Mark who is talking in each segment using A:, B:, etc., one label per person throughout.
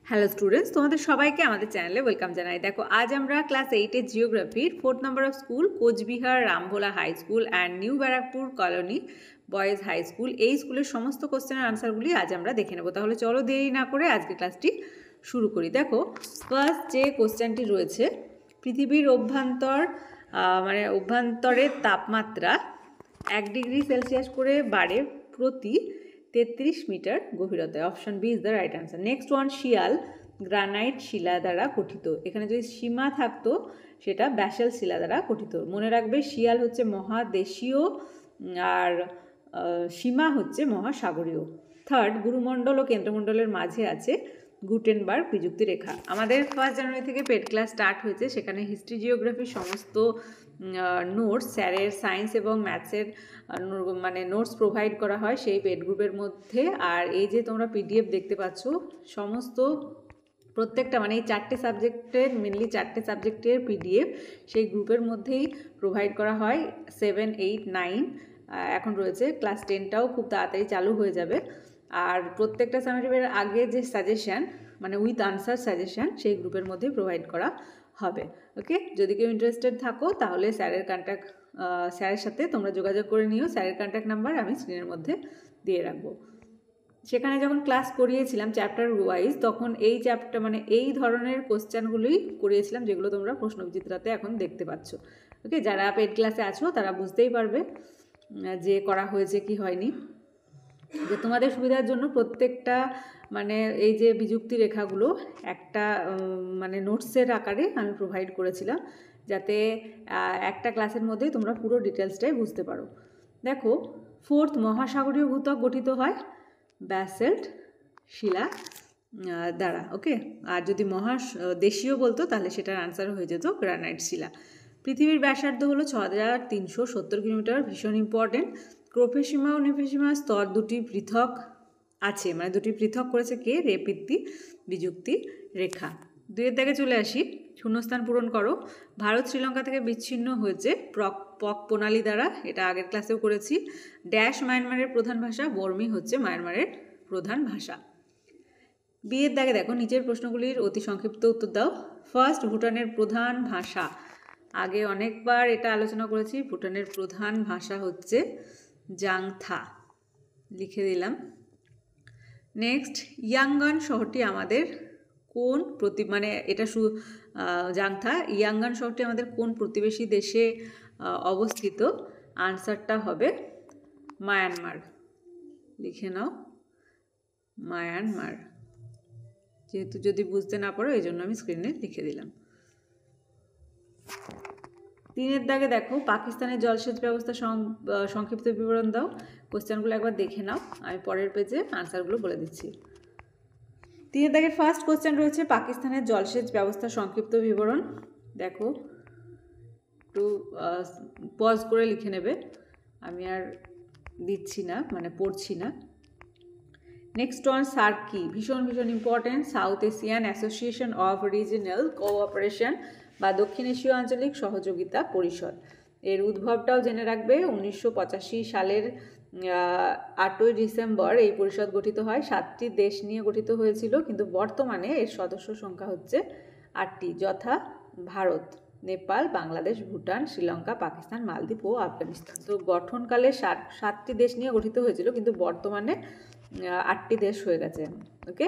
A: Hello students, তোমাদের সবাইকে আমাদের চ্যানেলে ওয়েলকাম জানাই। দেখো, আজ আমরা ক্লাস 8-এর জিওগ্রাফির 4th number of school Cooch Behar Rambhola high school and new Barrackpore colony boys high school, এই স্কুলের সমস্ত কোশ্চেনের আনসারগুলি আজ আমরা দেখে নেব। তাহলে চলো দেরি না করে আজকে ক্লাসটি শুরু করি। দেখো, ফার্স্ট যে কোশ্চেনটি রয়েছে, পৃথিবীর অভ্যন্তরের তাপমাত্রা 1 ডিগ্রি সেলসিয়াস করে বাড়ে প্রতি 33 মিটার গভীরতায়। Option B is the right answer. Next one, shield granite শিলা দ্বারা গঠিত। এখানে যদি সীমা থাকতো সেটা ব্যাসাল শিলা দ্বারা গঠিত। মনে রাখবে, শিয়াল হচ্ছে মহাদেশীয় আর সীমা হচ্ছে মহাসাগরীয়। থার্ড, গুরুমণ্ডল ও কেন্দ্রমণ্ডলের মাঝে আছে গুটেনবার্গ বিযুক্তি রেখা। আমাদের 1 জানুয়ারি থেকে পেড ক্লাস স্টার্ট হয়েছে, সেখানে হিস্ট্রি জিওগ্রাফির সমস্ত নোটস স্যারের সায়েন্স এবং ম্যাথসের নোটস প্রোভাইড করা হয় সেই পেড গ্রুপের মধ্যে। আর এই যে তোমরা পিডিএফ দেখতে পাচ্ছ, সমস্ত প্রত্যেকটা এই 4টে সাবজেক্টের, মেনলি 4টে সাবজেক্টের পিডিএফ সেই গ্রুপের মধ্যেই প্রোভাইড করা হয়। 7, 8, 9 এখন রয়েছে, ক্লাস 10টাও খুব তাড়াতাড়ি চালু হয়ে যাবে। আর প্রত্যেকটা সামেটিভের আগে যে সাজেশান উইথ আনসার সাজেশান সেই গ্রুপের মধ্যেই প্রোভাইড করা হবে। ওকে, যদি কেউ ইন্টারেস্টেড থাকো তাহলে স্যারের সাথে তোমরা যোগাযোগ করে নিও। স্যারের কন্ট্যাক্ট নাম্বার আমি স্ক্রিনের মধ্যে দিয়ে রাখবো। সেখানে যখন ক্লাস করিয়েছিলাম চ্যাপ্টার ওয়াইজ, তখন এই চ্যাপ্টার এই ধরনের কোশ্চেনগুলোই করিয়েছিলাম যেগুলো তোমরা প্রশ্নবিচিত্রাতে এখন দেখতে পাচ্ছ। ওকে, যারা পেড ক্লাসে আছো তারা বুঝতেই পারবে যে করা হয়েছে কি হয়নি। যে তোমাদের সুবিধার জন্য প্রত্যেকটা এই যে বিযুক্তি রেখাগুলো একটা নোটসের আকারে আমি প্রোভাইড করেছিলাম, যাতে একটা ক্লাসের মধ্যেই তোমরা পুরো ডিটেলসটাই বুঝতে পারো। দেখো, 4th, মহাসাগরীয় ভূত্বক গঠিত হয় ব্যাসল্ট শিলা দ্বারা। ওকে, আর যদি মহাদেশীয় বলতো তাহলে সেটার আনসার হয়ে যেত গ্রানাইট শিলা। পৃথিবীর ব্যাসার্ধ হলো 6370 কিলোমিটার। ভীষণ ইম্পর্টেন্ট। ক্রোফেসীমা ও নিফেসীমা স্তর দুটি পৃথক আছে, দুটি পৃথক করেছে কে? রেপিত্তি বিযুক্তি রেখা। 2-এর দাগে চলে আসি, শূন্যস্থান পূরণ করো। ভারত শ্রীলঙ্কা থেকে বিচ্ছিন্ন হয়েছে পক প্রণালী দ্বারা, এটা আগের ক্লাসেও করেছি। ড্যাশ মায়ানমারের প্রধান ভাষা, বর্মী হচ্ছে মায়ানমারের প্রধান ভাষা। বিয়ের দাগে দেখো, নিচের প্রশ্নগুলির অতি সংক্ষিপ্ত উত্তর দাও। ফার্স্ট, ভুটানের প্রধান ভাষা। আগে অনেকবার এটা আলোচনা করেছি। ভুটানের প্রধান ভাষা হচ্ছে জাংথা, লিখে দিলাম। নেক্সট, ইয়াঙ্গান শহরটি আমাদের কোন জাংথা, ইয়াঙ্গান শহরটি আমাদের কোন প্রতিবেশী দেশে অবস্থিত? আনসারটা হবে মায়ানমার, লিখে নাও মায়ানমার। যেহেতু যদি বুঝতে না পারো এই জন্য আমি স্ক্রিনে লিখে দিলাম। 3-এর দাগে দেখো, পাকিস্তানের জলসেচ ব্যবস্থা সংক্ষিপ্ত বিবরণ দাও। কোশ্চেনগুলো একবার দেখে নাও, আমি পরের পেজে আনসারগুলো বলে দিচ্ছি। 3-এর দাগের ফার্স্ট কোশ্চেন রয়েছে পাকিস্তানের জলসেচ ব্যবস্থা সংক্ষিপ্ত বিবরণ। দেখো, একটু পজ করে লিখে নেবে, আমি আর দিচ্ছি না, পড়ছি না। নেক্সট ওয়ান, সার্ক কি? ভীষণ important. South Asian association of regional cooperation বা দক্ষিণ এশীয় আঞ্চলিক সহযোগিতা পরিষদ। এর উদ্ভবটাও জেনে রাখবে। 1985 সালের 8ই ডিসেম্বর এই পরিষদ গঠিত হয়। 7টি দেশ নিয়ে গঠিত হয়েছিল, কিন্তু বর্তমানে এর সদস্য সংখ্যা হচ্ছে 8টি, যথা ভারত, নেপাল, বাংলাদেশ, ভুটান, শ্রীলঙ্কা, পাকিস্তান, মালদ্বীপ ও আফগানিস্তান। তো গঠনকালে 7টি দেশ নিয়ে গঠিত হয়েছিল, কিন্তু বর্তমানে 8টি দেশ হয়ে গেছে। ওকে,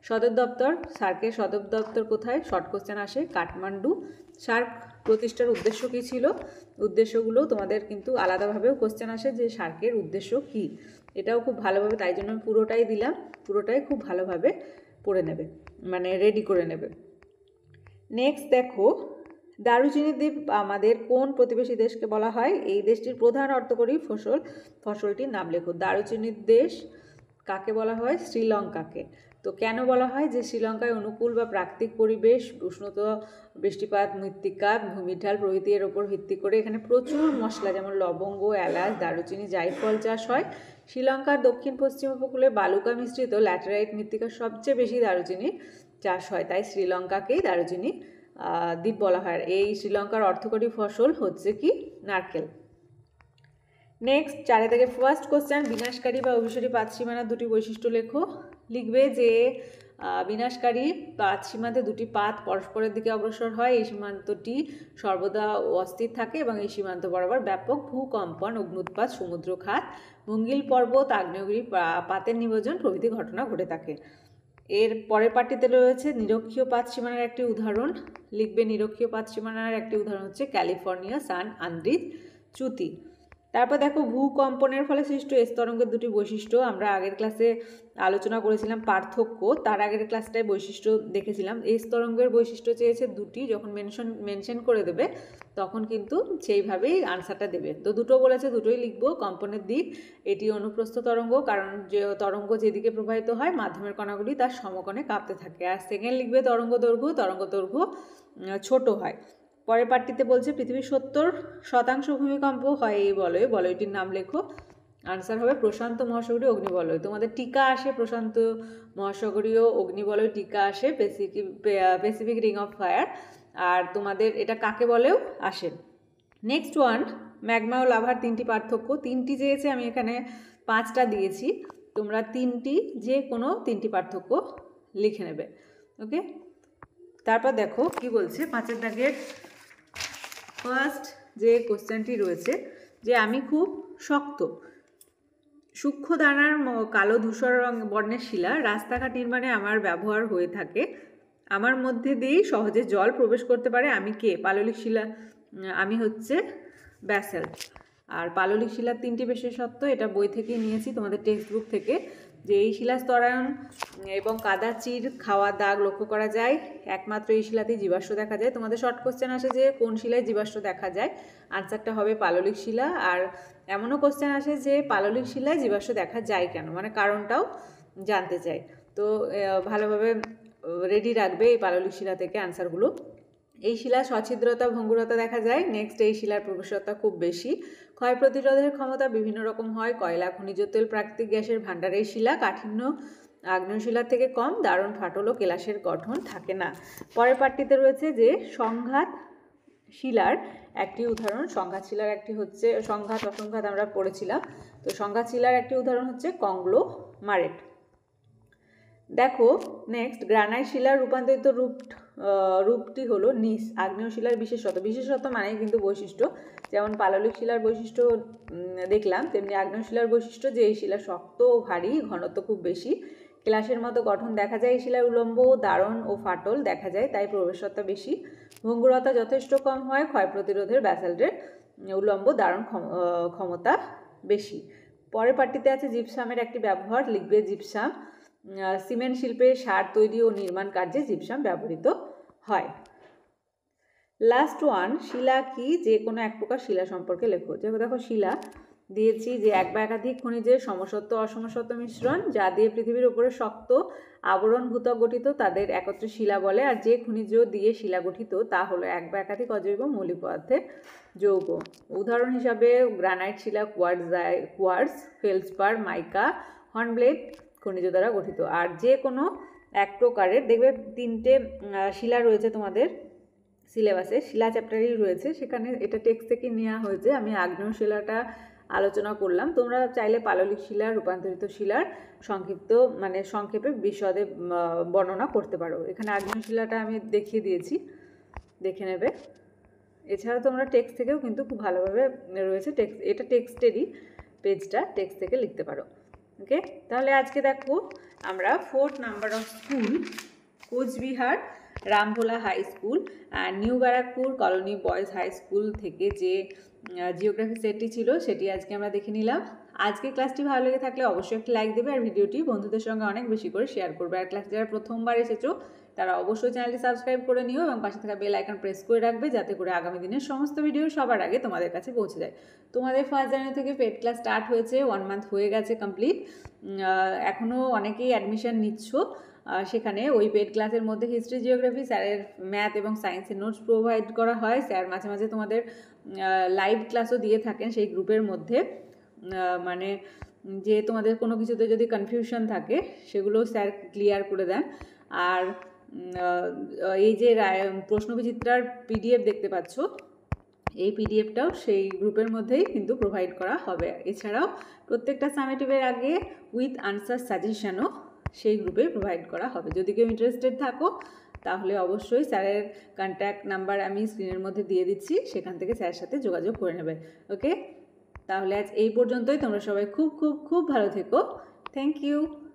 A: সদর দপ্তর, সার্কের সদর দপ্তর কোথায়? শর্ট কোশ্চেন আসে, কাঠমান্ডু। সার্ক প্রতিষ্ঠার উদ্দেশ্য কী ছিল? উদ্দেশ্যগুলো তোমাদের কিন্তু আলাদাভাবেও কোশ্চেন আসে যে সার্কের উদ্দেশ্য কী, এটাও খুব ভালোভাবে, তাই জন্য আমি পুরোটাই দিলাম, পুরোটাই খুব ভালোভাবে পড়ে নেবে, রেডি করে নেবে। নেক্সট দেখো, দারুচিনি দ্বীপ আমাদের কোন প্রতিবেশী দেশকে বলা হয়? এই দেশটির প্রধান অর্থকরী ফসলটির নাম লেখো। দারুচিনির দেশ কাকে বলা হয়? শ্রীলঙ্কাকে। তো কেন বলা হয়? যে শ্রীলঙ্কায় অনুকূল বা প্রাকৃতিক পরিবেশ, উষ্ণতা, বৃষ্টিপাত, মৃত্তিকা, ভূমিঢাল প্রভৃতি এর ওপর ভিত্তি করে এখানে প্রচুর মশলা যেমন লবঙ্গ, এলাচ, দারুচিনি, জায়ফল চাষ হয়। শ্রীলঙ্কার দক্ষিণ পশ্চিম উপকূলে বালুকা মিশ্রিত ল্যাটেরাইট মৃত্তিকার সবচেয়ে বেশি দারুচিনি চাষ হয়, তাই শ্রীলঙ্কাকেই দারুচিনি দ্বীপ বলা হয়। এই শ্রীলঙ্কার অর্থকরী ফসল হচ্ছে কি? নারকেল। নেক্সট, 4 থেকে ফার্স্ট কোশ্চেন, বিনাশকারী বা অভিসারী পাতসীমানার দুটি বৈশিষ্ট্য লেখো। লিখবে যে বিনাশকারী পাত সীমান্তে দুটি পাত পরস্পরের দিকে অগ্রসর হয়। এই সীমান্তটি সর্বদা অস্থির থাকে এবং এই সীমান্ত বরাবর ব্যাপক ভূকম্পন, অগ্ন্যুৎপাত, সমুদ্রখাত, ভঙ্গিল পর্বত, আগ্নেয়গিরি পাতের নিমজ্জন প্রভৃতি ঘটনা ঘটে থাকে। এর পরের পাঠটিতে রয়েছে নিরক্ষীয় পাত সীমানার একটি উদাহরণ। লিখবে নিরক্ষীয় পাত সীমানার একটি উদাহরণ হচ্ছে ক্যালিফোর্নিয়া, সান আন্দ্রিজ চ্যুতি। তারপর দেখো ভূকম্পনের ফলে সৃষ্ট এস তরঙ্গের দুটি বৈশিষ্ট্য। আমরা আগের ক্লাসে আলোচনা করেছিলাম পার্থক্য, তার আগের ক্লাসটায় বৈশিষ্ট্য দেখেছিলাম। এস তরঙ্গের বৈশিষ্ট্য চেয়েছে দুটি, যখন মেনশন করে দেবে তখন কিন্তু সেইভাবেই আনসারটা দেবে। তো দুটো বলেছে, দুটোই লিখবো। কম্পনের দিক, এটি অনুপ্রস্থ তরঙ্গ, কারণ যে তরঙ্গ যেদিকে প্রবাহিত হয় মাধ্যমের কণাগুলি তার সমকোণে কাঁপতে থাকে। আর সেকেন্ড লিখবে তরঙ্গ দৈর্ঘ্য ছোট হয়। পরের পাঠটিতে বলছে পৃথিবীর 70% ভূমিকম্প হয় এই বলয়টির নাম লেখো। আনসার হবে প্রশান্ত মহাসাগরীয় অগ্নিবলয়। তোমাদের টিকা আসে প্রশান্ত মহাসাগরীয় অগ্নিবলয়, টিকা আসে প্যাসিফিক রিং অফ ফায়ার। আর তোমাদের এটা কাকে বলেও আসে। নেক্সট ওয়ান, ম্যাগমা ও লাভার তিনটি পার্থক্য। তিনটি চেয়েছে, আমি এখানে 5টা দিয়েছি, তোমরা যে কোনো তিনটি পার্থক্য লিখে নেবে। ওকে, তারপর দেখো কি বলছে 5এর দাগের ফার্স্ট যে কোশ্চেনটি রয়েছে, যে আমি খুব শক্ত সূক্ষ্ম দানার কালো ধূসর বর্ণের শিলা রাস্তাঘাট নির্মাণে আমার ব্যবহার হয়ে থাকে। আমার মধ্যে দিয়েই সহজে জল প্রবেশ করতে পারে। আমি কে? পাললিক শিলা। আমি হচ্ছে ব্যাসল্ট। আর পাললিক শিলার 3টি বিশেষত্ব, এটা বই থেকেই নিয়েছি, তোমাদের টেক্সট বুক থেকে, যে এই শিলা স্তরায়ন এবং কাদা চির খাওয়া দাগ লক্ষ্য করা যায়। একমাত্র এই শিলাতেই জীবাশ্ম দেখা যায়। তোমাদের শর্ট কোশ্চেন আসে যে কোন শিলায় জীবাশ্ম দেখা যায়, আনসারটা হবে পাললিক শিলা। আর এমনও কোশ্চেন আসে যে পাললিক শিলায় জীবাশ্ম দেখা যায় কেন, মানে কারণটাও জানতে চাই। তো ভালোভাবে রেডি রাখবে এই পাললিক শিলা থেকে আনসারগুলো। এই শিলা সছিদ্রতা ভঙ্গুরতা দেখা যায়। নেক্সট, এই শিলার প্রবেশতা খুব বেশি। ক্ষয় প্রতিরোধের ক্ষমতা বিভিন্ন রকম হয়। কয়লা, খনিজ তেল, প্রাকৃতিক গ্যাসের ভাণ্ডার এই শিলা। কাঠিন্য আগ্নেয় শিলার থেকে কম। দারুণ ফাটল ও কেলাসের গঠন থাকে না। পরের পাঠটিতে রয়েছে যে সংঘাত শিলার একটি উদাহরণ। সংঘাত শিলার একটি হচ্ছে সংঘাত অসংঘাত আমরা পড়েছিলাম। তো সংঘাত শিলার একটি উদাহরণ হচ্ছে কংগ্লোমারেট। দেখো নেক্সট, গ্রানাইট শিলার রূপান্তরিত রূপটি হলো নিস। আগ্নেয় শিলার বিশেষত্ব মানে কিন্তু বৈশিষ্ট্য, যেমন পাললিক শিলার বৈশিষ্ট্য দেখলাম, তেমনি আগ্নেয় শিলার বৈশিষ্ট্য যে এই শিলা শক্ত ও ভারী, ঘনত্ব খুব বেশি, কেলাসের মতো গঠন দেখা যায়। এই শিলার উলম্ব, দারণ ও ফাটল দেখা যায়, তাই প্রবেশতা বেশি। ভঙ্গুরতা যথেষ্ট কম হয়। ক্ষয় প্রতিরোধের ব্যাসাল্টের উলম্ব দারণ ক্ষমতা বেশি। পরের পাঠটিতে আছে জিপসামের একটি ব্যবহার। লিখবে জিপসাম। সিমেন্ট শিল্পে সার তৈরি ও নির্মাণ কার্যে জিপসাম ব্যবহৃত হয়। লাস্ট ওয়ান, শিলা কি? যে কোনো এক প্রকার শিলা সম্পর্কে লেখো। দেখো শিলা দিয়েছি যে এক বা একাধিক খনিজের সমসত্ব অসমসত্ব মিশ্রণ, যা দিয়ে পৃথিবীর উপরে শক্ত আবরণ ভূত্বক গঠিত, তাদের একত্রে শিলা বলে। আর যে খনিজ দিয়ে শিলা গঠিত তা হলো এক বা একাধিক অজৈব মৌলিক পদার্থের যৌগ। উদাহরণ হিসাবে গ্রানাইট শিলা, কোয়ার্টজ, ফেলসপার, মাইকা, হর্নব্লেড খনিজ দ্বারা গঠিত। আর যে কোনো এক প্রকারের, দেখবে 3টে শিলা রয়েছে তোমাদের সিলেবাসে, শিলা চ্যাপ্টারই রয়েছে, সেখানে এটা টেক্সট থেকে নেওয়া হয়েছে। আমি আগ্নেয় শিলাটা আলোচনা করলাম, তোমরা চাইলে পাললিক শিলা, রূপান্তরিত শিলার সংক্ষেপে বিশদে বর্ণনা করতে পারো। এখানে আগ্নেয় শিলাটা আমি দেখিয়ে দিয়েছি, দেখে নেবে। এছাড়া তোমরা টেক্সট থেকেও কিন্তু খুব ভালোভাবে রয়েছে, এটা টেক্সটেরই পেজটা, টেক্সট থেকে লিখতে পারো। ওকে, তাহলে আজকে দেখো আমরা 4th number of school Cooch Behar Rambhola high school আর new Barrackpore colony boys high school থেকে যে জিওগ্রাফি সেটটি ছিল সেটি আজকে আমরা দেখে নিলাম। আজকে ক্লাসটি ভালো লেগে থাকলে অবশ্যই একটি লাইক দেবে আর ভিডিওটি বন্ধুদের সঙ্গে অনেক বেশি করে শেয়ার করবে। আর ক্লাস যারা প্রথমবার এসেছো তারা অবশ্যই চ্যানেলটি সাবস্ক্রাইব করে নিও এবং পাশে থাকা বেল আইকন প্রেস করে রাখবে, যাতে করে আগামী দিনের সমস্ত ভিডিও সবার আগে তোমাদের কাছে পৌঁছে যায়। তোমাদের 1 জানুয়ারি থেকে পেড ক্লাস স্টার্ট হয়েছে, 1 মান্থ হয়ে গেছে কমপ্লিট। এখনও অনেকেই অ্যাডমিশন নিচ্ছ। সেখানে ওই পেড ক্লাসের মধ্যে হিস্ট্রি, জিওগ্রাফি, স্যারের ম্যাথ এবং সায়েন্সের নোটস প্রোভাইড করা হয়। স্যার মাঝে মাঝে তোমাদের লাইভ ক্লাসও দিয়ে থাকেন সেই গ্রুপের মধ্যে। মানে যে তোমাদের কোনো কিছুতে যদি কনফিউশন থাকে সেগুলো স্যার ক্লিয়ার করে দেন। আর এই যে প্রশ্নবিচিত্রার পিডিএফ দেখতে পাচ্ছ, এই পিডিএফটাও সেই গ্রুপের মধ্যেই কিন্তু প্রোভাইড করা হবে। এছাড়াও প্রত্যেকটা সামেটিভের আগে উইথ আনসার সাজেশনও সেই গ্রুপে প্রোভাইড করা হবে। যদি কেউ ইন্টারেস্টেড থাকো তাহলে অবশ্যই স্যারের কন্ট্যাক্ট নাম্বার আমি স্ক্রিনের মধ্যে দিয়ে দিচ্ছি, সেখান থেকে স্যারের সাথে যোগাযোগ করে নেবে। ওকে, তাহলে আজ এই পর্যন্তই। তোমরা সবাই খুব খুব খুব ভালো থেকো। Thank you.